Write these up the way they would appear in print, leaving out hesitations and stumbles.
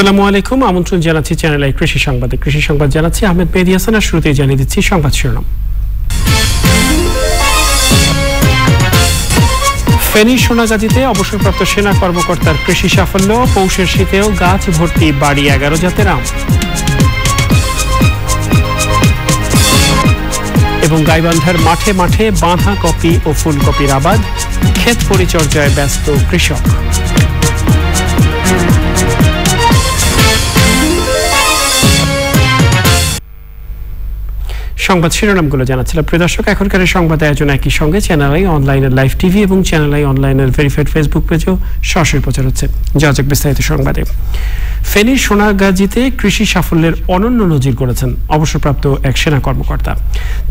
আসসালামু আলাইকুম, আমন্ত্রণ জানাচ্ছি চ্যানেল আই কৃষি সংবাদে। কৃষি সংবাদ জানাচ্ছি আহমেদ মেহেদী হাসান। শুরুতেই জানিয়ে দিচ্ছি সংবাদ শিরোনাম। ফেনী সোনাগাজীতে অবসরপ্রাপ্ত সেনা কর্মকর্তার কৃষি সাফল্য, পৌষের শীতেও গাছ ভর্তি বাড়ি 11 জাতের আম। এবং গাইবান্ধার মাঠে মাঠে বাঁধাকপি ও ফুলকপির আবাদ, ক্ষেত পরিচর্যায় ব্যস্ত কৃষক। সংবাদ শিরোনামগুলো জানাচ্ছিলাম। প্রিয় দর্শক, এখনকার সংবাদ আয়োজন একই সঙ্গে চ্যানেল আই অনলাইনের লাইভ টিভি এবং চ্যানেল আই অনলাইনের ভেরিফাইড ফেসবুক পেজেও সরাসরি প্রচার হচ্ছে। যাওয়া বিস্তারিত সংবাদে। ফেনীর সোনাগাজীতে কৃষি সাফল্যের অনন্য নজির গড়েছেন অবসরপ্রাপ্ত এক সেনা কর্মকর্তা।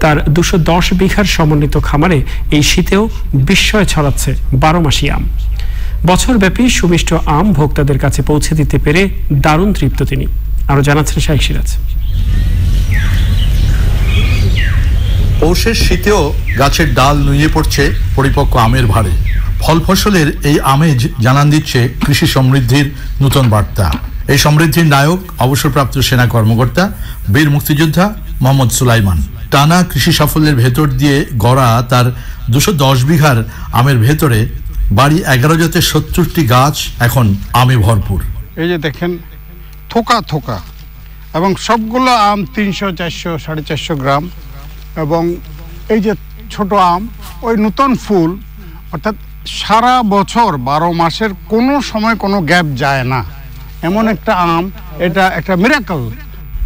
তার 210 বিঘার সমন্বিত খামারে এই শীতেও বিস্ময় ছড়াচ্ছে 12 মাসি আম। বছরব্যাপী সুমিষ্ট আম ভোক্তাদের কাছে পৌঁছে দিতে পেরে দারুণ তৃপ্ত তিনি। আরো জানাচ্ছেন শাইখ সিরাজ। পৌষের শীতেও গাছের ডাল নুয়ে পড়ছে পরিপক্ক আমের ভারে। ফল ফসলের এই আমেজ জানান দিচ্ছে কৃষি সমৃদ্ধির নতুন বার্তা। এই সমৃদ্ধির নায়ক অবসরপ্রাপ্ত সেনা কর্মকর্তা বীর মুক্তিযোদ্ধা মোহাম্মদ সুলাইমান। টানা কৃষি সাফল্যের ভেতর দিয়ে গড়া তার 210 বিঘার আমের ভেতরে বাড়ি 11 জাতের 70টি গাছ এখন আমে ভরপুর। এই যে দেখেন, থোকা থোকা, এবং সবগুলো আম 300, 400, 450 গ্রাম। এবং এই যে ছোট আম, ওই নতুন ফুল, অর্থাৎ সারা বছর 12 মাসের কোনো সময় কোনো গ্যাপ যায় না, এমন একটা আম। এটা একটা মিরাকল।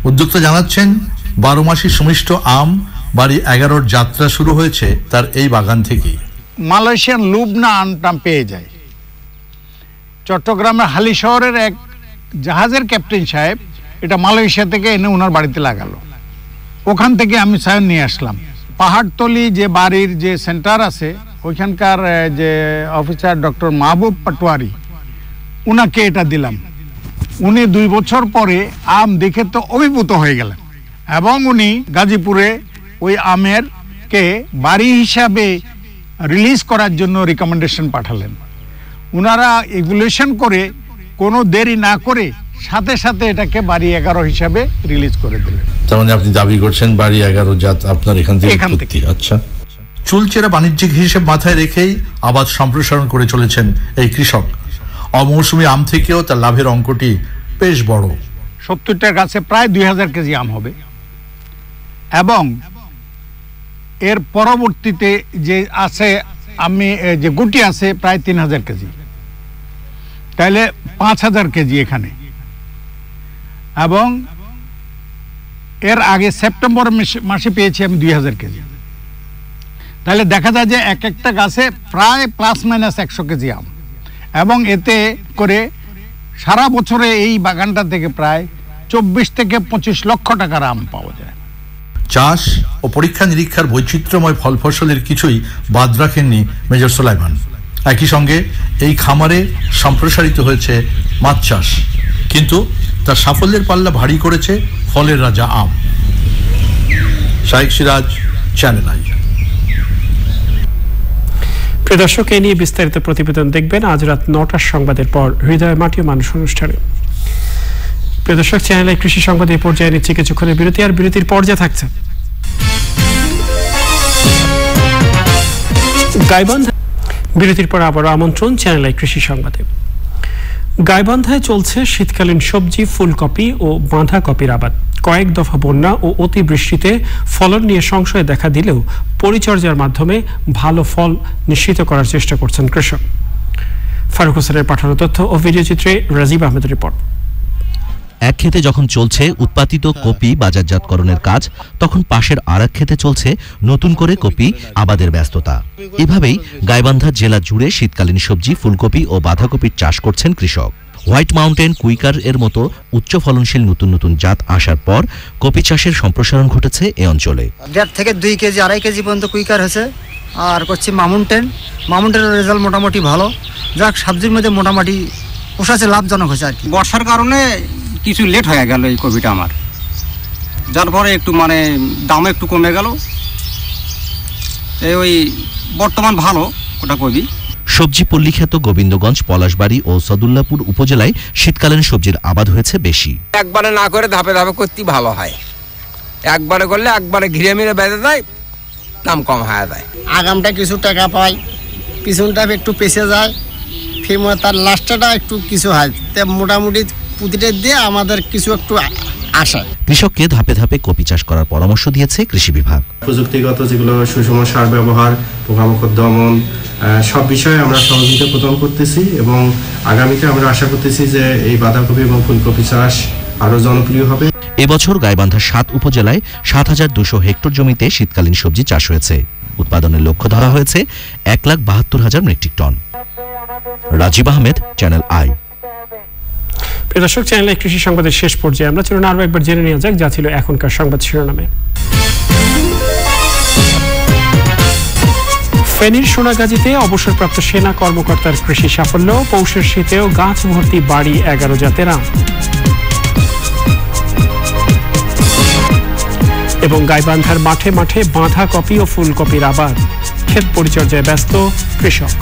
উদ্যোক্তা জানাচ্ছেন 12 মাসি সুমিষ্ট আম বাড়ি 11-র যাত্রা শুরু হয়েছে তার এই বাগান থেকেই। মালয়েশিয়ান লুবনা আমটা পেয়ে যায়। চট্টগ্রামের হালি শহরের এক জাহাজের ক্যাপ্টেন সাহেব এটা মালয়েশিয়া থেকে এনে ওনার বাড়িতে লাগালো। ওখান থেকে আমি সায়ন নিয়ে আসলাম। পাহাড়তলি যে বাড়ির যে সেন্টার আছে, ওইখানকার যে অফিসার ডক্টর মাহবুব পাটোয়ারি, উনাকে এটা দিলাম। উনি 2 বছর পরে আম দেখে তো অভিভূত হয়ে গেলেন, এবং উনি গাজীপুরে ওই আমের কে বাড়ি হিসাবে রিলিজ করার জন্য রিকমেন্ডেশন পাঠালেন। উনারা ইভ্যালুয়েশন করে কোনো দেরি না করে সাথে সাথে এটাকে বাড়ি 11 হিসাবে রিলিজ করে দিলেন। তার মানে আপনি দাবি করছেন বাড়ি 11 জাত আপনার এখান থেকে। আচ্ছা, চুলচেরা বাণিজ্যিক হিসেব মাথায় রেখেই আবাদ সম্প্রসারণ করে চলেছেন এই কৃষক। অমৌসুমী আম থেকেও তার লাভের অঙ্কটি বেশ বড়। 70টা গাছে প্রায় 2000 কেজি আম হবে, এবং এর পরবর্তীতে যে আছে আমি যে গুটি আছে প্রায় 3000 কেজি, তাহলে 5000 কেজি এখানে। এবং এর আগে সেপ্টেম্বর মাসে পেয়েছি আমি 2000 কেজি। তাহলে দেখা যায় যে এক একটা গাছে প্রায় +- 100 কেজি আম, এবং এতে করে সারা বছরে এই বাগানটা থেকে প্রায় 24 থেকে 25 লক্ষ টাকার আম পাওয়া যায়। চাষ ও পরীক্ষা নিরীক্ষার বৈচিত্র্যময় ফল ফসলের কিছুই বাদ রাখেননি মেজর সুলাইমান। একই সঙ্গে এই খামারে সম্প্রসারিত হয়েছে মাছ চাষ, কিন্তু তার সাফল্যের পাল্লা ভারী করেছে ফলের রাজা আম। শাইখ সিরাজ, চ্যানেল আই। প্রিয় দর্শক, এ নিয়ে বিস্তারিত প্রতিবেদন দেখবেন আজ রাত 9টার সংবাদের পর হৃদয় মাটি ও মানুষ অনুষ্ঠানে। প্রিয় দর্শক, চ্যানেল আই কৃষি সংবাদ এই পর্যায়ে নিচ্ছে কিছুক্ষণের বিরতি, আর বিরতির পর্যায়ে থাকছে গাইবান্ধা। বিরতির পর আবারও আমন্ত্রণ চ্যানেল আই কৃষি সংবাদে। গাইবান্ধায় চলছে শীতকালীন সবজি, ফুলকপি ও বাঁধাকপির আবাদ। কয়েক দফা বন্যা ও অতিবৃষ্টিতে ফলন নিয়ে সংশয় দেখা দিলেও পরিচর্যার মাধ্যমে ভালো ফল নিশ্চিত করার চেষ্টা করছেন কৃষক। ফারুক হোসেনের পাঠানো তথ্য ও ভিডিও চিত্রে রাজীব আহমেদের রিপোর্ট। এক ক্ষেতে যখন চলছে উৎপাদিত কপি বাজারজাতকরণের কাজ, তখন পাশের আরেক ক্ষেতে চলছে নতুন করে কপি আবাদের ব্যস্ততা। এভাবেই গাইবান্ধা জেলা জুড়ে শীতকালীন সবজি, ফুলকপি ও বাঁধাকপির চাষ করছেন কৃষক। হোয়াইট মাউন্টেন, কুইকার এর মতো উচ্চ ফলনশীল নতুন নতুন জাত আসার পর কপি চাষের সম্প্রসারণ ঘটেছে এ অঞ্চলে। 1.5 থেকে 2 কেজি, 2.5 কেজি পর্যন্ত কুইকার হয়েছে। আর করছি মাউন্টেনের রেজাল্ট মোটামুটি ভালো। যাক, সবজির মধ্যে মোটামুটি পোষাচ্ছে, লাভজনক হয়েছে আর কি। বর্ষার কারণে কিছু লেট হয়ে গেল এই কপিটা আমার, যার পরে একটু দাম একটু কমে গেল। ওই বর্তমান ভালো ওটা কপি। সবজি পল্লীখ্যাত গোবিন্দগঞ্জ, পলাশবাড়ী ও সদুল্লাপুর উপজেলায় শীতকালীন সবজির আবাদ হয়েছে বেশি। একবারে না করে ধাপে ধাপে করতে ভালো হয়, একবারে করলে একবারে ঘিরে মিরে বেঁধে যায়, দাম কম হয়ে যায়। আগামটা কিছু টাকা পায়, পিছনটা একটু পেছে যায়, ফির তার লাস্টটা একটু কিছু হয়, মোটামুটি প্রতিটা দিয়ে আমাদের কিছু একটু আসে। কৃষককে ধাপে ধাপে কপি চাষ করার পরামর্শ দিয়েছে কৃষি বিভাগ। প্রযুক্তিগত যেগুলো সুষম সার ব্যবহার, পোকামাকড় দমন, সব বিষয়ে আমরা সহযোগিতা প্রদান করতেছি এবং আগামীতে আমরা আশা করতেছি যে এই বাঁধাকপি এবং ফুলকপি চাষ আরো জনপ্রিয় হবে। এবছর গাইবান্ধার 7 উপজেলায় 7,200 হেক্টর জমিতে শীতকালীন সবজি চাষ হয়েছে। উৎপাদনের লক্ষ্য ধরা হয়েছে 1,72,000 metric ton. Rajib Ahmed, Channel I. প্রিয় দর্শক, চ্যানেলে কৃষি সংবাদের শেষ পর্যায়ে আমরা চলুন আরো একবার জেনে নেওয়া যাক যা ছিল এখনকার সংবাদ শিরোনামে। ফেনীর সোনাগাজীতে অবসরপ্রাপ্ত সেনা কর্মকর্তার কৃষি সাফল্য, পৌষের শীতেও গাছ ভর্তি বাড়ি 11 জাতের আম। এবং গাইবান্ধার মাঠে মাঠে বাঁধাকপি ও ফুলকপির আবাদ, ক্ষেত পরিচর্যায় ব্যস্ত কৃষক।